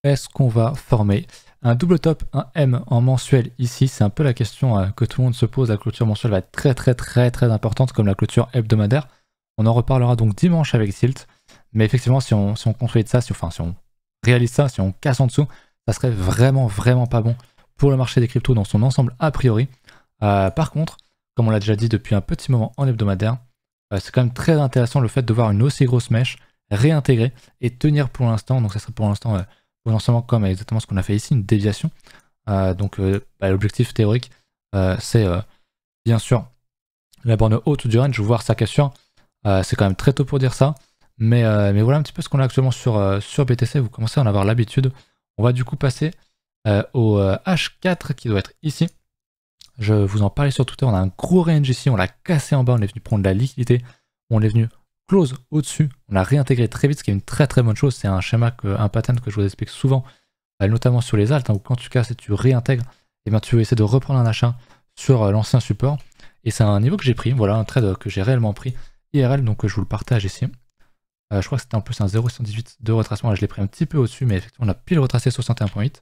est-ce qu'on va former un double top, un M en mensuel ici? C'est un peu la question que tout le monde se pose. La clôture mensuelle va être très importante comme la clôture hebdomadaire. On en reparlera donc dimanche avec Tilt. Mais effectivement, si on consolide ça, si on réalise ça, si on casse en dessous, ça serait vraiment pas bon pour le marché des cryptos dans son ensemble a priori. Par contre, comme on l'a déjà dit depuis un petit moment en hebdomadaire, c'est quand même très intéressant le fait de voir une aussi grosse mèche réintégrer et tenir pour l'instant. Donc ça serait pour l'instant potentiellement comme exactement ce qu'on a fait ici, une déviation. L'objectif théorique, c'est bien sûr la borne haute du range, voir sa cassure. C'est quand même très tôt pour dire ça. Mais voilà un petit peu ce qu'on a actuellement sur BTC. Vous commencez à en avoir l'habitude. On va du coup passer au H4 qui doit être ici. Je vous en parlais sur Twitter. On a un gros range ici. On l'a cassé en bas. On est venu prendre de la liquidité. On est venu close au-dessus. On a réintégré très vite, ce qui est une très bonne chose. C'est un schéma, un pattern que je vous explique souvent, notamment sur les alts, où quand tu casses et tu réintègres, et bien tu veux essayer de reprendre un achat sur l'ancien support. Et c'est un niveau que j'ai pris. Voilà un trade que j'ai réellement pris IRL. Donc je vous le partage ici. Je crois que c'était en plus un 0,118 de retracement. Là, je l'ai pris un petit peu au-dessus, mais effectivement, on a pile retracé 61,8.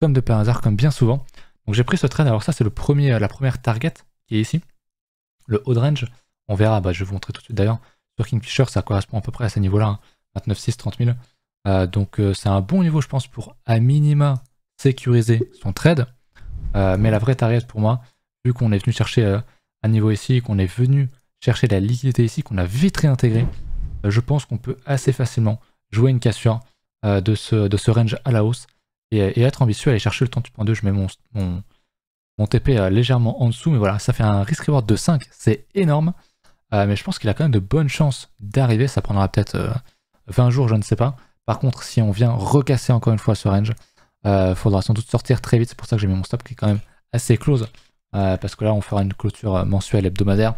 Comme de par hasard, comme bien souvent. Donc j'ai pris ce trade. Alors ça, c'est la première target qui est ici. Le haut de range. On verra, je vais vous montrer tout de suite d'ailleurs. Sur Kingfisher, ça correspond à peu près à ces niveaux-là. 29,6, 30 000. Donc c'est un bon niveau, je pense, pour à minima sécuriser son trade. Mais la vraie target pour moi, vu qu'on est venu chercher un niveau ici, qu'on est venu chercher la liquidité ici, qu'on a vite réintégré, je pense qu'on peut assez facilement jouer une cassure de ce range à la hausse et être ambitieux, aller chercher le 38.2. Je mets mon TP légèrement en dessous, mais voilà, ça fait un risk-reward de 5, c'est énorme. Mais je pense qu'il a quand même de bonnes chances d'arriver. Ça prendra peut-être 20 jours, je ne sais pas. Par contre, si on vient recasser encore une fois ce range, faudra sans doute sortir très vite. C'est pour ça que j'ai mis mon stop qui est quand même assez close. Parce que là, on fera une clôture mensuelle hebdomadaire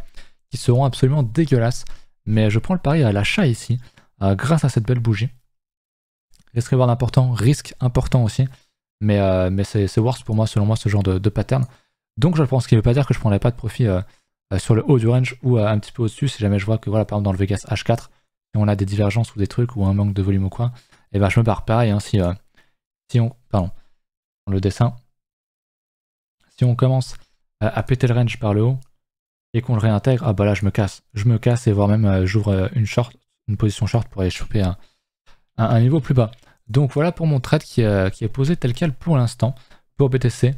qui seront absolument dégueulasses. Mais je prends le pari à l'achat ici, grâce à cette belle bougie. Risque reward important, risque important aussi. Mais c'est worth pour moi, selon moi, ce genre de pattern. Donc je pense qu'il ne veut pas dire que je ne prendrai pas de profit sur le haut du range ou un petit peu au-dessus. Si jamais je vois que, voilà, par exemple, dans le Vegas H4, si on a des divergences ou des trucs ou un manque de volume ou quoi, et je me barre pareil. Hein, si on. Pardon, dans le dessin. Si on commence à péter le range par le haut et qu'on le réintègre, là je me casse. Je me casse et voire même j'ouvre une position short pour aller choper un niveau plus bas. Donc voilà pour mon trade qui est posé tel quel pour l'instant pour BTC.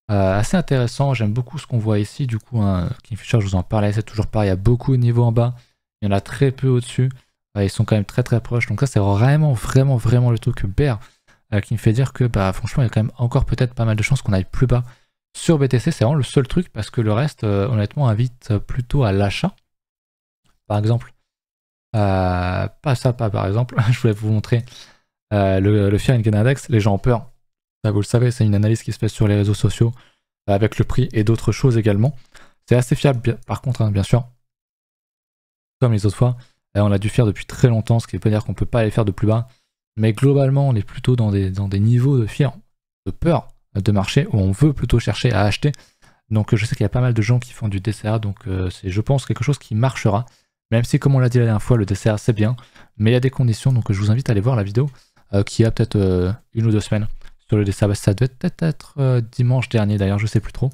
Assez intéressant, j'aime beaucoup ce qu'on voit ici. Du coup, Kingfisher, je vous en parlais, c'est toujours pareil. Il y a beaucoup de niveaux en bas, il y en a très peu au-dessus. Ils sont quand même très proches. Donc ça, c'est vraiment le truc bear qui me fait dire que franchement, il y a quand même encore peut-être pas mal de chances qu'on aille plus bas sur BTC. C'est vraiment le seul truc parce que le reste, honnêtement, invite plutôt à l'achat. Par exemple, pas par exemple, je voulais vous montrer le Fear and Gain Index. Les gens ont peur. Vous le savez, c'est une analyse qui se fait sur les réseaux sociaux avec le prix et d'autres choses également. C'est assez fiable, par contre, bien sûr, comme les autres fois. On a dû faire depuis très longtemps, ce qui veut pas dire qu'on peut pas aller faire de plus bas. Mais globalement, on est plutôt dans des niveaux de fear, de peur de marché, où on veut plutôt chercher à acheter. Donc je sais qu'il y a pas mal de gens qui font du DCA, donc c'est, je pense, quelque chose qui marchera. Même si, comme on l'a dit la dernière fois, le DCA c'est bien, mais il y a des conditions, donc je vous invite à aller voir la vidéo qui a peut-être 1 ou 2 semaines. Sur le DCA, ça devait peut-être être dimanche dernier d'ailleurs, je sais plus trop.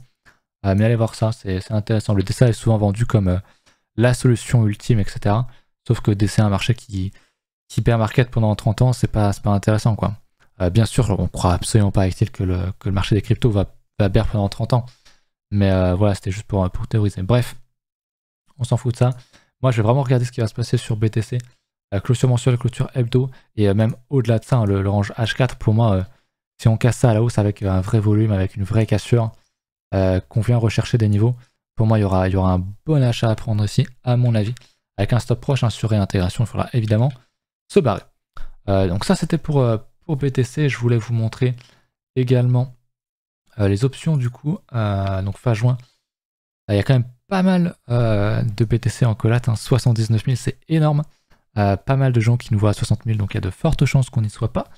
Mais allez voir ça, c'est intéressant. Le DCA est souvent vendu comme la solution ultime, etc. Sauf que DCA, un marché qui bear market pendant 30 ans, c'est pas intéressant, quoi. Bien sûr, on croit absolument pas avec que le marché des cryptos va bear pendant 30 ans. Mais voilà, c'était juste pour théoriser. Bref, on s'en fout de ça. Moi, je vais vraiment regarder ce qui va se passer sur BTC. Clôture mensuelle, clôture hebdo, et même au-delà de ça, hein, le range H4, pour moi, si on casse ça à la hausse avec un vrai volume, avec une vraie cassure, qu'on vient rechercher des niveaux, pour moi, il y aura un bon achat à prendre ici, à mon avis. Avec un stop proche, sur réintégration, il faudra évidemment se barrer. Donc ça, c'était pour BTC. Je voulais vous montrer également les options, du coup. Donc fin juin, il y a quand même pas mal de BTC en collate, 79 000, c'est énorme. Pas mal de gens qui nous voient à 60 000, donc il y a de fortes chances qu'on n'y soit pas.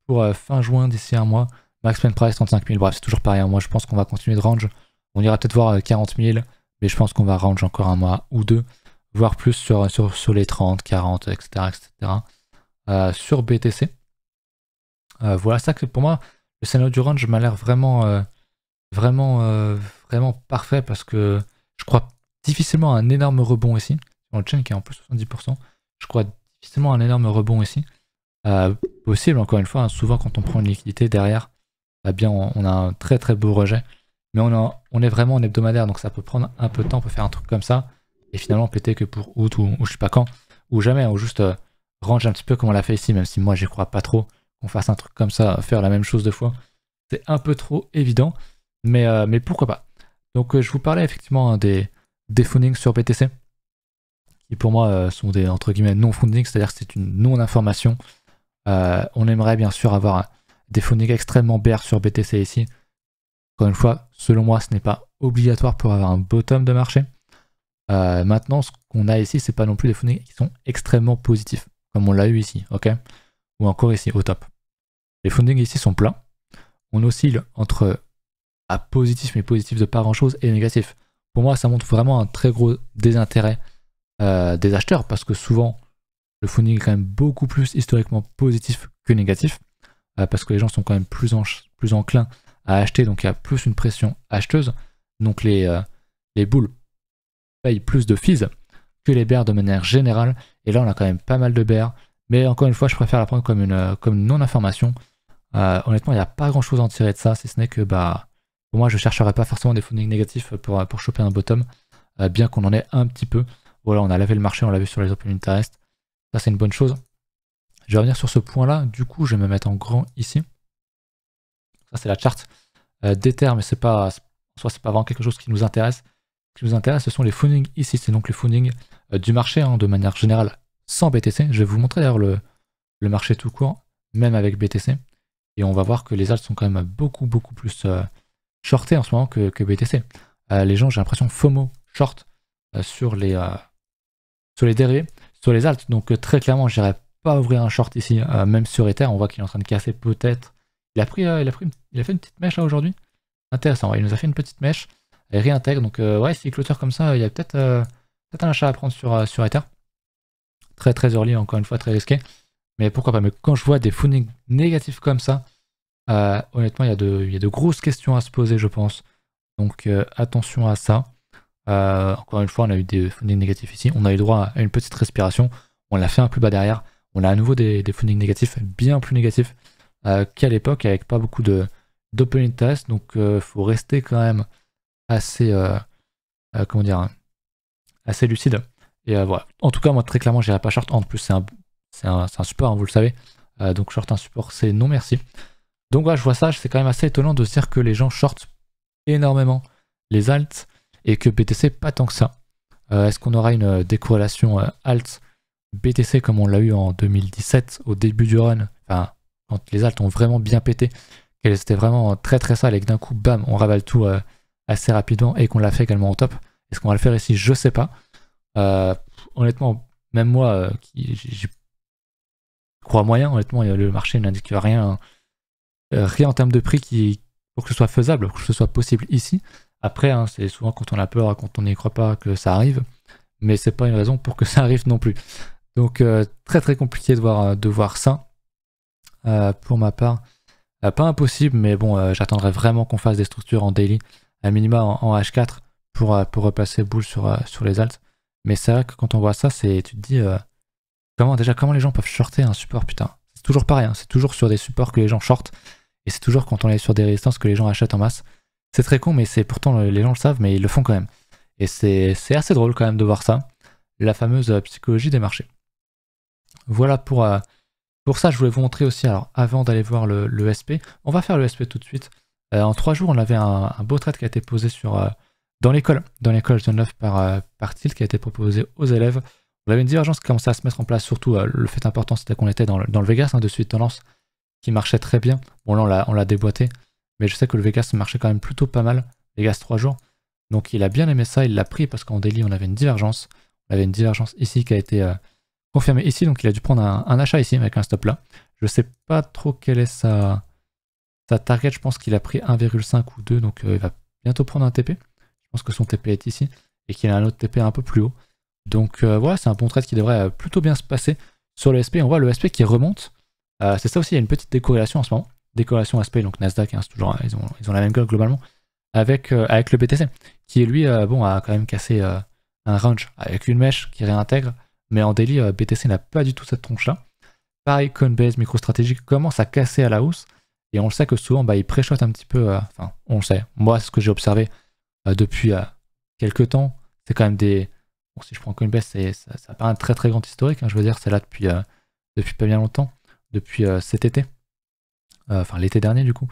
Pour fin juin, d'ici un mois, max spend price 35 000, bref, c'est toujours pareil. Moi, je pense qu'on va continuer de range. On ira peut-être voir 40 000, mais je pense qu'on va range encore un mois ou deux, voire plus sur les 30, 40, etc. Sur BTC. Voilà ça que pour moi, le scénario du range m'a l'air vraiment parfait parce que je crois difficilement à un énorme rebond ici. Sur le chain qui est en plus 70%, je crois difficilement à un énorme rebond ici. Possible, encore une fois, hein, souvent quand on prend une liquidité derrière, eh bien on a un très très beau rejet. Mais on est vraiment en hebdomadaire, donc ça peut prendre un peu de temps, on peut faire un truc comme ça, et finalement péter que pour août ou je sais pas quand, ou jamais, ou juste range un petit peu comme on l'a fait ici, même si moi j'y crois pas trop, qu'on fasse un truc comme ça, faire la même chose deux fois. C'est un peu trop évident, mais pourquoi pas. Donc je vous parlais effectivement hein, des fundings sur BTC, qui pour moi sont des entre guillemets non-funding, c'est-à-dire que c'est une non-information. On aimerait bien sûr avoir des fundings extrêmement bear sur BTC ici. Encore une fois, selon moi, ce n'est pas obligatoire pour avoir un bottom de marché. Maintenant, ce qu'on a ici, c'est pas non plus des fundings qui sont extrêmement positifs, comme on l'a eu ici, ok? Ou encore ici, au top. Les fundings ici sont pleins. On oscille entre positif, mais positif de pas grand-chose, et négatif. Pour moi, ça montre vraiment un très gros désintérêt des acheteurs, parce que souvent, le funding est quand même beaucoup plus historiquement positif que négatif, parce que les gens sont quand même plus enclins à acheter, donc il y a plus une pression acheteuse. Donc les bulls payent plus de fees que les bears de manière générale. Et là, on a quand même pas mal de bears. Mais encore une fois, je préfère la prendre comme une non-information. Honnêtement, il n'y a pas grand-chose à en tirer de ça, si ce n'est que pour moi, je ne chercherai pas forcément des fundings négatifs pour choper un bottom, bien qu'on en ait un petit peu. Voilà, on a lavé le marché, on l'a vu sur les open interest. Ça, c'est une bonne chose. Je vais revenir sur ce point-là. Du coup, je vais me mettre en grand ici. Ça, c'est la charte d'Ether, mais c'est pas vraiment quelque chose qui nous intéresse. Ce qui nous intéresse, ce sont les fundings ici. C'est donc les fundings du marché, hein, de manière générale, sans BTC. Je vais vous montrer d'ailleurs le marché tout court, même avec BTC. Et on va voir que les alts sont quand même beaucoup plus shortés en ce moment que BTC. Les gens, j'ai l'impression, FOMO short sur les dérivés, sur les alts. Donc très clairement, je n'irai pas ouvrir un short ici, même sur Ether. On voit qu'il est en train de casser peut-être. Il a fait une petite mèche là aujourd'hui. Intéressant, ouais, il nous a fait une petite mèche. Et réintègre. Donc ouais, s'il clôture comme ça, il y a peut-être un achat à prendre sur Ether. Très early, encore une fois, très risqué. Mais pourquoi pas. Mais quand je vois des fundings négatifs comme ça, honnêtement, il y a de grosses questions à se poser, je pense. Donc attention à ça. Encore une fois, on a eu des fundings négatifs ici. On a eu droit à une petite respiration. On l'a fait un plus bas derrière. On a à nouveau des fundings négatifs, bien plus négatifs qu'à l'époque, avec pas beaucoup d'open interest. Donc faut rester quand même assez assez lucide. Et voilà. En tout cas, moi très clairement, j'irai pas short. En plus, c'est un support, hein, vous le savez. Donc short un support, c'est non merci. Donc voilà, je vois ça. C'est quand même assez étonnant de se dire que les gens shortent énormément les alts et que BTC pas tant que ça. Est-ce qu'on aura une décorrélation alt BTC comme on l'a eu en 2017 au début du run, enfin quand les alts ont vraiment bien pété, qu'elles étaient vraiment très sales et que d'un coup bam on ravale tout assez rapidement et qu'on l'a fait également au top. Est-ce qu'on va le faire ici? Je sais pas. Honnêtement, même moi j'y crois moyen, honnêtement le marché n'indique rien en termes de prix pour que ce soit faisable, pour que ce soit possible ici. Après, hein, c'est souvent quand on a peur, quand on n'y croit pas que ça arrive, mais c'est pas une raison pour que ça arrive non plus. Donc très compliqué de voir ça. Pour ma part, pas impossible, mais bon, j'attendrai vraiment qu'on fasse des structures en daily, à minima en H4 pour repasser boule sur les alts. Mais c'est vrai que quand on voit ça, tu te dis comment les gens peuvent shorter un support, putain. C'est toujours pareil, hein, c'est toujours sur des supports que les gens shortent, et c'est toujours quand on est sur des résistances que les gens achètent en masse. C'est très con, mais c'est pourtant les gens le savent, mais ils le font quand même. Et c'est assez drôle quand même de voir ça, la fameuse psychologie des marchés. Voilà pour ça, je voulais vous montrer aussi, alors avant d'aller voir le SP, on va faire le SP tout de suite. En 3 jours, on avait un beau trade qui a été posé dans l'école Zone 9 par Tilt, qui a été proposé aux élèves. On avait une divergence qui commençait à se mettre en place, surtout le fait important c'était qu'on était dans le Vegas, hein, de suite tendance, qui marchait très bien. Bon là on l'a déboîté, mais je sais que le Vegas marchait quand même plutôt pas mal, Vegas 3 jours. Donc il a bien aimé ça, il l'a pris parce qu'en daily on avait une divergence. On avait une divergence ici qui a été confirmée ici, donc il a dû prendre un achat ici avec un stop là. Je sais pas trop quelle est sa target, je pense qu'il a pris 1,5 ou 2, donc il va bientôt prendre un TP. Je pense que son TP est ici et qu'il a un autre TP un peu plus haut. Donc voilà, c'est un bon trade qui devrait plutôt bien se passer sur le SP. On voit le SP qui remonte. C'est ça aussi, il y a une petite décorrélation en ce moment. Décorrélation aspect, donc Nasdaq, hein, c'est toujours, ils ont la même gueule globalement, avec le BTC, qui lui, bon, a quand même cassé un range avec une mèche qui réintègre, mais en daily, BTC n'a pas du tout cette tronche-là. Pareil, Coinbase, MicroStrategy commence à casser à la hausse, et on le sait que souvent, bah, ils préchotent un petit peu, enfin, on le sait, moi, ce que j'ai observé depuis quelques temps, c'est quand même des... Bon, si je prends Coinbase, ça n'a pas un très très grand historique, hein, je veux dire, c'est là depuis pas bien longtemps, depuis cet été, enfin l'été dernier du coup,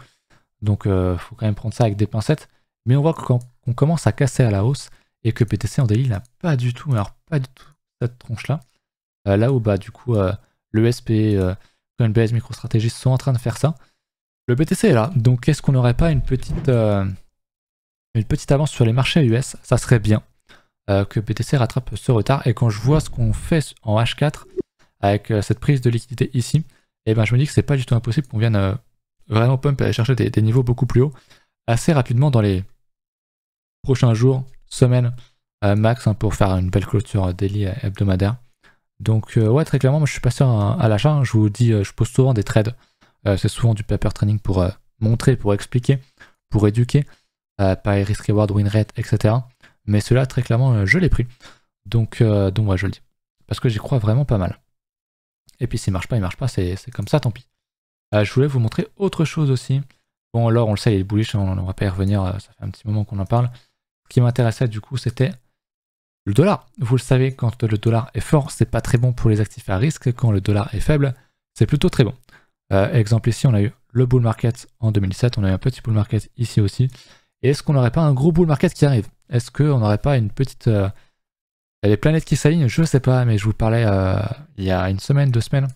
donc faut quand même prendre ça avec des pincettes, mais on voit que quand on commence à casser à la hausse, et que BTC en daily n'a pas du tout, alors pas du tout cette tronche-là, là où bah du coup le SP, Coinbase, MicroStrategy sont en train de faire ça, le BTC est là, donc est-ce qu'on n'aurait pas une petite avance sur les marchés US? Ça serait bien que BTC rattrape ce retard, et quand je vois ce qu'on fait en H4 avec cette prise de liquidité ici, et ben je me dis que c'est pas du tout impossible qu'on vienne vraiment pump et aller chercher des niveaux beaucoup plus hauts assez rapidement dans les prochains jours, semaines max, hein, pour faire une belle clôture daily hebdomadaire. Donc ouais, très clairement, moi je suis passé à l'achat, hein. Je vous dis, je pose souvent des trades, c'est souvent du paper trading pour montrer, pour expliquer, pour éduquer, pas risk reward, win rate, etc. Mais cela très clairement je l'ai pris, donc ouais, je le dis, parce que j'y crois vraiment pas mal. Et puis s'il marche pas, c'est comme ça, tant pis. Je voulais vous montrer autre chose aussi. Bon, alors on le sait, il est bullish, on va pas y revenir, ça fait un petit moment qu'on en parle. Ce qui m'intéressait du coup, c'était le dollar. Vous le savez, quand le dollar est fort, c'est pas très bon pour les actifs à risque. Quand le dollar est faible, c'est plutôt très bon. Exemple ici, on a eu le bull market en 2017, on a eu un petit bull market ici aussi. Et est-ce qu'on n'aurait pas un gros bull market qui arrive? Est-ce qu'on n'aurait pas une petite... les planètes qui s'alignent, je sais pas, mais je vous parlais il y a une semaine, 2 semaines,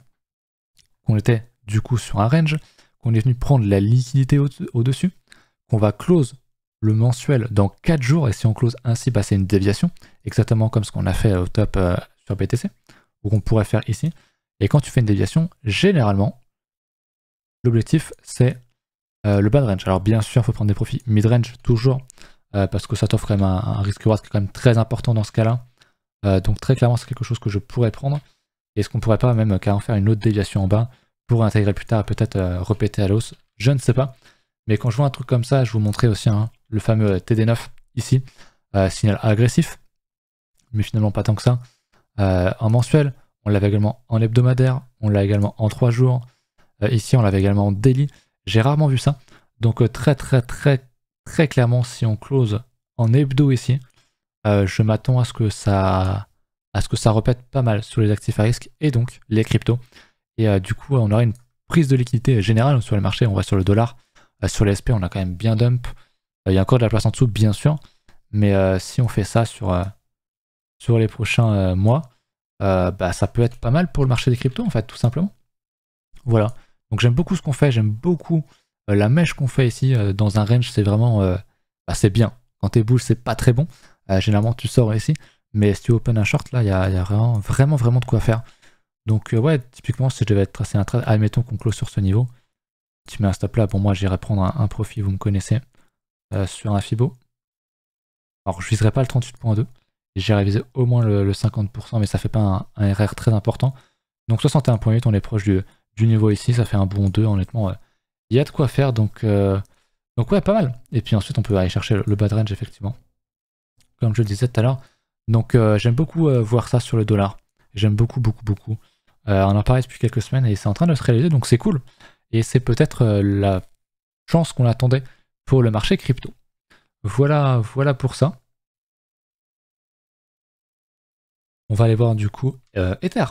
qu'on était du coup sur un range, qu'on est venu prendre la liquidité au-dessus, qu'on va close le mensuel dans 4 jours, et si on close ainsi, bah, c'est une déviation, exactement comme ce qu'on a fait au top sur BTC, ou qu'on pourrait faire ici. Et quand tu fais une déviation, généralement, l'objectif c'est le bas de range. Alors bien sûr, il faut prendre des profits mid-range toujours, parce que ça t'offre quand même un risque reward qui est quand même très important dans ce cas-là. Donc très clairement, c'est quelque chose que je pourrais prendre. Est-ce qu'on pourrait pas même carrément faire une autre déviation en bas pour intégrer plus tard et peut-être repéter à l'hausse? Je ne sais pas. Mais quand je vois un truc comme ça, je vous montrais aussi le fameux TD9 ici, signal agressif, mais finalement pas tant que ça. En mensuel, on l'avait également en hebdomadaire, on l'a également en 3 jours. Ici, on l'avait également en daily. J'ai rarement vu ça. Donc très clairement, si on close en hebdo ici, je m'attends à ce que ça repète pas mal sur les actifs à risque et donc les cryptos. Et du coup, on aura une prise de liquidité générale sur les marchés. On va sur le dollar, sur les SP, on a quand même bien dump. Il y a encore de la place en dessous, bien sûr, mais si on fait ça sur les prochains mois, bah, ça peut être pas mal pour le marché des cryptos, en fait, tout simplement. Voilà. Donc j'aime beaucoup ce qu'on fait, j'aime beaucoup la mèche qu'on fait ici dans un range. C'est vraiment, bah, c'est bien. Quand t'es bull, c'est pas très bon. Généralement, tu sors ici, mais si tu open un short, là, il y a vraiment de quoi faire. Donc ouais, typiquement, si je devais tracer un trade, admettons qu'on close sur ce niveau, tu mets un stop là, bon moi j'irais prendre un profit, vous me connaissez, sur un Fibo. Alors je viserai pas le 38.2, j'irais viser au moins le 50%, mais ça fait pas un RR très important. Donc 61.8, on est proche du niveau ici, ça fait un bon 2, honnêtement, il y a de quoi faire, donc ouais, pas mal. Et puis ensuite on peut aller chercher le bad range, effectivement, comme je le disais tout à l'heure. Donc j'aime beaucoup voir ça sur le dollar, j'aime beaucoup. On en parlait depuis quelques semaines et c'est en train de se réaliser, donc c'est cool. Et c'est peut-être la chance qu'on attendait pour le marché crypto. Voilà pour ça. On va aller voir du coup Ether.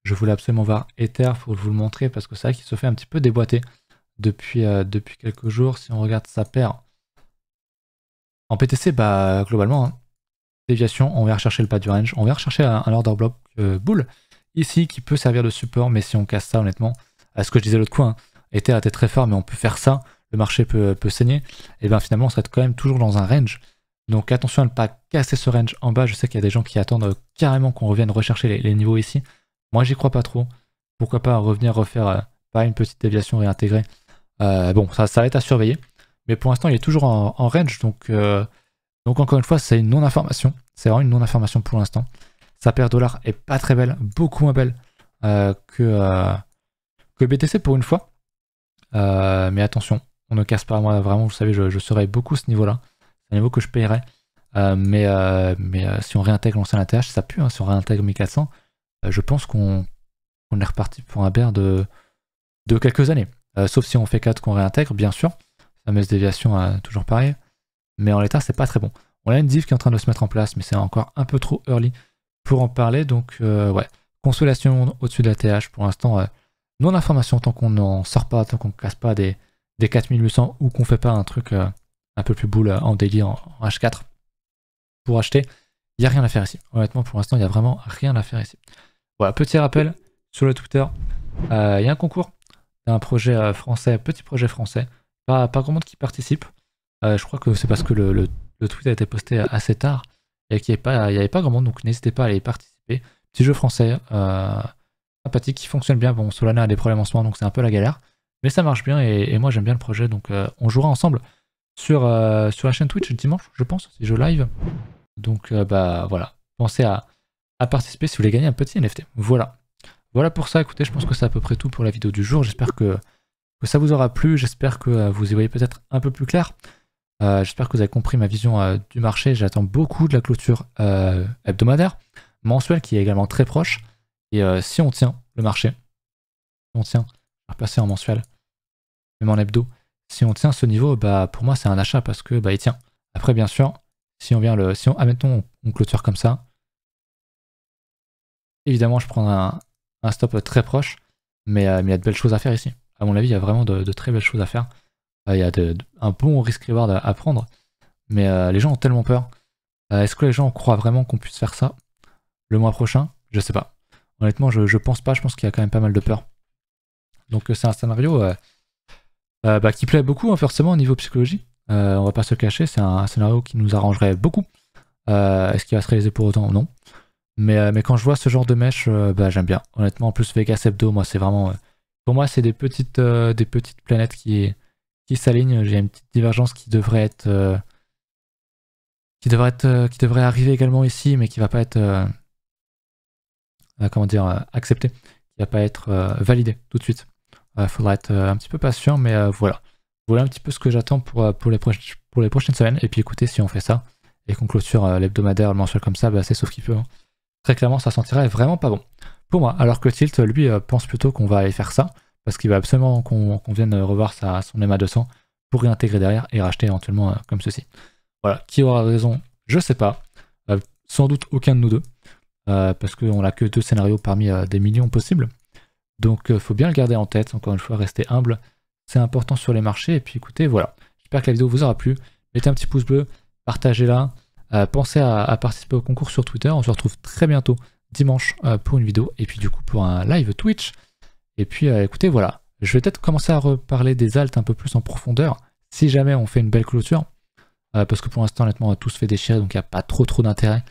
Je voulais absolument voir Ether pour vous le montrer parce que c'est vrai qu'il se fait un petit peu déboîter depuis quelques jours. Si on regarde sa paire en PTC, bah globalement, hein, déviation, on va rechercher le bas du range, on va rechercher un order block bull ici qui peut servir de support, mais si on casse ça, honnêtement, à ce que je disais l'autre coup, hein, Ether était très fort, mais on peut faire ça, le marché peut saigner, et bien finalement on serait quand même toujours dans un range. Donc attention à ne pas casser ce range en bas. Je sais qu'il y a des gens qui attendent carrément qu'on revienne rechercher les niveaux ici. Moi j'y crois pas trop. Pourquoi pas revenir refaire pas une petite déviation réintégrée. Bon, ça va être à surveiller. Mais pour l'instant il est toujours en range, donc encore une fois c'est une non-information. C'est vraiment une non-information pour l'instant. Sa paire dollar est pas très belle, beaucoup moins belle que que BTC pour une fois. Mais attention, on ne casse pas. Moi, vraiment, vous savez, je surveille beaucoup ce niveau-là. C'est un niveau que je payerais. Mais si on réintègre l'ancien ATH, ça pue. Hein, si on réintègre 1400, je pense qu'on est reparti pour un bear de quelques années. Sauf si on fait 4 qu'on réintègre, bien sûr. Fameuse déviation, toujours pareil. Mais en l'état, c'est pas très bon. On a une div qui est en train de se mettre en place, mais c'est encore un peu trop early pour en parler. Donc, ouais. Consolation au-dessus de la TH pour l'instant. Non d'information tant qu'on n'en sort pas, tant qu'on ne casse pas des 4800 ou qu'on fait pas un truc un peu plus boule en daily en H4 pour acheter. Il n'y a rien à faire ici. Honnêtement, pour l'instant, il n'y a vraiment rien à faire ici. Voilà, petit rappel sur le Twitter. Il y a un concours d'un projet français, petit projet français. Pas grand monde qui participe. Je crois que c'est parce que le tweet a été posté assez tard et qu'il n'y avait pas grand monde, donc n'hésitez pas à aller participer. Petit jeu français, sympathique, qui fonctionne bien. Bon, Solana a des problèmes en ce moment, donc c'est un peu la galère. Mais ça marche bien et moi j'aime bien le projet, donc on jouera ensemble sur la chaîne Twitch dimanche, je pense, si je live. Donc bah voilà, pensez à participer si vous voulez gagner un petit NFT. Voilà. Voilà pour ça, écoutez, je pense que c'est à peu près tout pour la vidéo du jour. J'espère que ça vous aura plu, j'espère que vous y voyez peut-être un peu plus clair. J'espère que vous avez compris ma vision du marché. J'attends beaucoup de la clôture hebdomadaire, mensuelle qui est également très proche. Et si on tient le marché, si on tient, on va passer en mensuel, même en hebdo, si on tient ce niveau, bah pour moi c'est un achat parce que bah il tient. Après bien sûr, si on vient admettons on clôture comme ça, évidemment je prendrai un stop très proche, mais il y a de belles choses à faire ici. À mon avis, il y a vraiment de très belles choses à faire. Il y a un bon risk-reward à prendre, mais les gens ont tellement peur. Est-ce que les gens croient vraiment qu'on puisse faire ça le mois prochain? Je sais pas. Honnêtement, je pense pas, je pense qu'il y a quand même pas mal de peur. Donc c'est un scénario qui plaît beaucoup, hein, forcément, au niveau psychologie. On va pas se cacher, c'est un scénario qui nous arrangerait beaucoup. Est-ce qu'il va se réaliser pour autant? Non. Mais quand je vois ce genre de mèche, j'aime bien. Honnêtement, en plus Vegas Hebdo, moi c'est vraiment... pour moi, c'est des petites planètes qui s'alignent. J'ai une petite divergence qui devrait arriver également ici, mais qui va pas être acceptée, qui va pas être validée tout de suite. Faudra être un petit peu patient, mais voilà. Voilà un petit peu ce que j'attends pour les prochaines semaines. Et puis écoutez, si on fait ça et qu'on clôture l'hebdomadaire, le mensuel comme ça, c'est sauf qu'il peut. Hein. Très clairement, ça sentirait vraiment pas bon pour moi. Alors que Tilt, lui, pense plutôt qu'on va aller faire ça, parce qu'il va absolument qu'on vienne revoir son EMA 200 pour réintégrer derrière et racheter éventuellement comme ceci. Voilà, qui aura raison, je sais pas. Sans doute aucun de nous deux, parce qu'on n'a que 2 scénarios parmi des millions possibles. Donc faut bien le garder en tête, encore une fois, rester humble, c'est important sur les marchés. Et puis écoutez, voilà, j'espère que la vidéo vous aura plu. Mettez un petit pouce bleu, partagez-la, pensez à participer au concours sur Twitter. On se retrouve très bientôt dimanche pour une vidéo, et puis du coup pour un live Twitch. Et puis écoutez, voilà, je vais peut-être commencer à reparler des alts un peu plus en profondeur, si jamais on fait une belle clôture, parce que pour l'instant, honnêtement, tout se fait déchirer, donc il n'y a pas trop d'intérêt.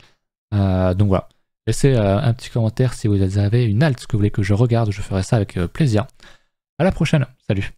Donc voilà. Laissez un petit commentaire si vous avez une alt que vous voulez que je regarde, je ferai ça avec plaisir. À la prochaine, salut.